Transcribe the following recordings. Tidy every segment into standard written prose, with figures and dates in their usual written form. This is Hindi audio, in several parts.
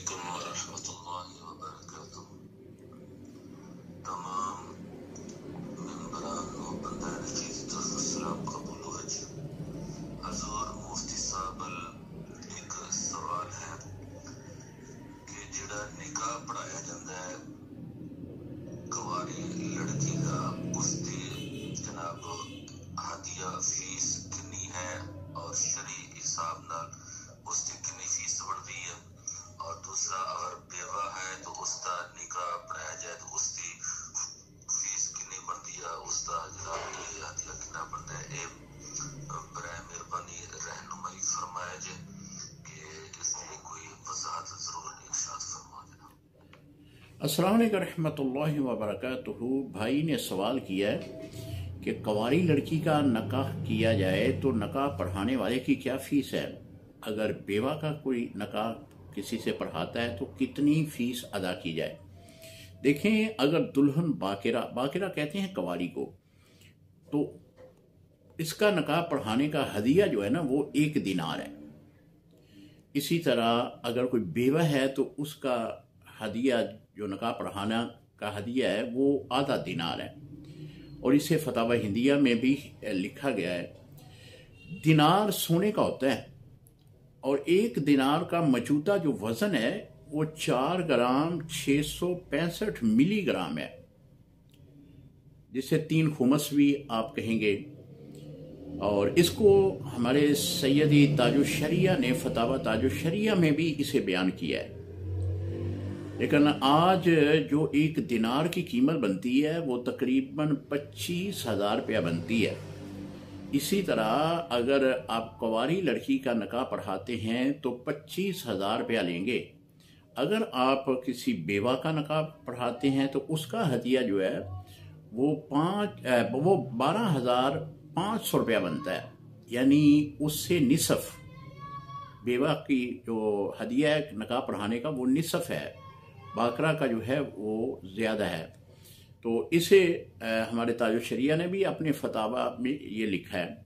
अस्सलामुअलैकुम वरहमतुल्लाहि वबरकातुहू। तमाम मेंबरान व बंदान अजीज तरफ सलाम कबूल वज। हजूर मुफ्ती साहब एक सवाल है कि जिहड़ा निकाह पढ़ाया जाता है कुंवारी लड़की का, उसकी जनाब हदिया फीस कितनी है और शरी हिसाब नाल उसकी कितनी फीस बनती है, और दूसरा अगर बेवा है तो उसका निकाह पढ़ाया जाए तो उसकी फीस कितनी बनती है, उसका जनाब ये हदिया कितना बनता है। ये बराए मेहरबानी रहनुमाई फरमाया जाए कि इसकी कोई वजाहत जरूर इरशाद फरमा देना। अस्सलाम वालेकुम रहमतुल्लाहि व बरकातुहू। भाई ने सवाल किया है कि कुंवारी लड़की का निकाह किया जाए तो निकाह पढ़ाने वाले की क्या फीस है, अगर बेवा का कोई निकाह किसी से पढ़ाता है तो कितनी फीस अदा की जाए। देखें, अगर दुल्हन बाकिरा बाकिरा कहते हैं कुंवारी को, तो इसका निकाह पढ़ाने का हदिया जो है ना वो 1 दिनार है। इसी तरह अगर कोई बेवा है तो उसका हदिया जो निकाह पढ़ाना का हदिया है वो आधा दिनार है। और इसे फतावा हिंदिया में भी लिखा गया है। दिनार सोने का होता है और 1 दिनार का मौजूदा जो वजन है वो 4 ग्राम 665 मिलीग्राम है, जिसे 3 खुमस भी आप कहेंगे। और इसको हमारे सैयदी ताजुशरिया ने फतावा ताजुशरिया में भी इसे बयान किया है। लेकिन आज जो 1 दिनार की कीमत बनती है वो तकरीबन 25,000 रुपया बनती है। इसी तरह अगर आप कुंवारी लड़की का निकाह पढ़ाते हैं तो 25,000 रुपया लेंगे। अगर आप किसी बेवा का निकाह पढ़ाते हैं तो उसका हदिया जो है वो 12,500 रुपया बनता है, यानी उससे निसफ बेवा की जो हदिया है निकाह पढ़ाने का वो निसफ है, बाकरा का जो है वो ज़्यादा है। तो इसे हमारे ताजुशरिया ने भी अपने फतावा में ये लिखा है।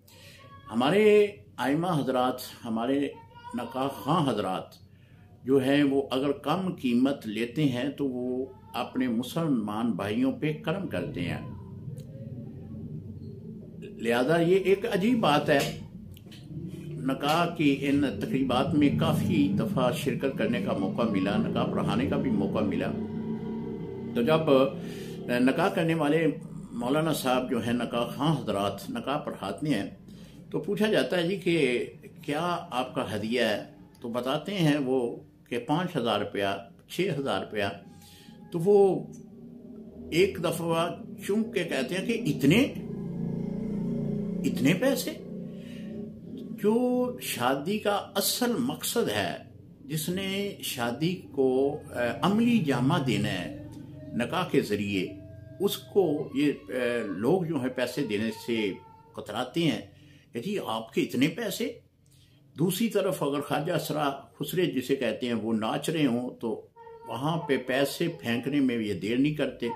हमारे आइमा हजरात, हमारे निकाह खां हजरात जो हैं वो अगर कम कीमत लेते हैं तो वो अपने मुसलमान भाइयों पे करम करते हैं। लिहाजा ये एक अजीब बात है। निकाह की इन तकरीबात में काफ़ी दफ़ा शिरकत करने का मौका मिला, निकाह पढ़ाने का भी मौका मिला। तो जब निकाह करने वाले मौलाना साहब जो है निकाह खां हजरात निकाह पढ़ाते हैं तो पूछा जाता है जी कि क्या आपका हदिया है, तो बताते हैं वो कि 5,000 रुपया, 6,000 रुपया। तो वो एक दफ़ा चूक के कहते हैं कि इतने पैसे। जो शादी का असल मकसद है, जिसने शादी को अमली जामा देना है निकाह के ज़रिए, उसको ये लोग जो है पैसे देने से कतराते हैं कि जी आपके इतने पैसे। दूसरी तरफ अगर ख्वाजा असरा खुसरे जिसे कहते हैं वो नाच रहे हों तो वहाँ पे पैसे फेंकने में ये देर नहीं करते।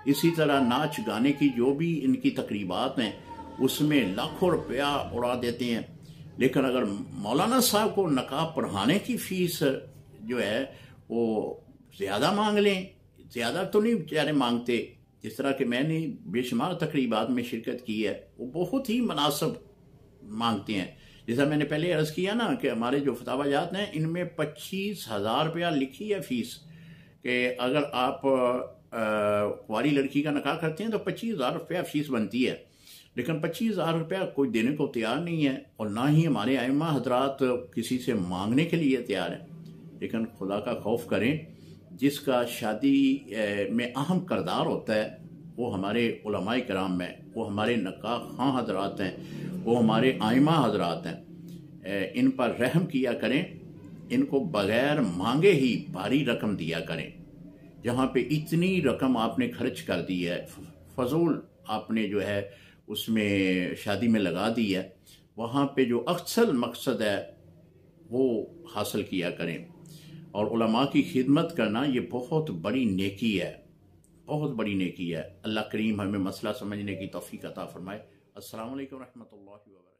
इसी तरह नाच गाने की जो भी इनकी तकरीबात हैं उसमें लाखों रुपया उड़ा देते हैं। लेकिन अगर मौलाना साहब को निकाह पढ़ाने की फीस जो है वो ज़्यादा मांग लें, ज़्यादा तो नहीं बेचारे मांगते, जिस तरह कि मैंने बेशुमार तकरीबात में शिरकत की है, वो बहुत ही मुनासिब मांगते हैं। जैसा मैंने पहले अर्ज़ किया ना कि हमारे जो फतावाजात हैं इनमें 25,000 रुपया लिखी है फीस, कि अगर आप कुंवारी लड़की का निकाह करते हैं तो 25,000 रुपया फीस बनती है। लेकिन 25,000 रुपया कोई देने को तैयार नहीं है और ना ही हमारे आइमा हजरात किसी से मांगने के लिए तैयार हैं। लेकिन खुदा का खौफ करें, जिसका शादी में अहम किरदार होता है वो हमारे उलमाए किराम हैं, वो हमारे निकाह खां हजरात हैं, वो हमारे आइमा हजरात हैं। इन पर रहम किया करें, इनको बग़ैर मांगे ही भारी रकम दिया करें। जहाँ पे इतनी रकम आपने खर्च कर दी है, फजूल आपने जो है उसमें शादी में लगा दी है, वहाँ पे जो असल मकसद है वो हासिल किया करें। और उलमा की खिदमत करना ये बहुत बड़ी नेकी है, बहुत बड़ी नेकी है। अल्लाह करीम हमें मसला समझने की तौफीक अता फरमाए। अस्सलाम वालेकुम रहमतुल्लाहि व बरकातुहू।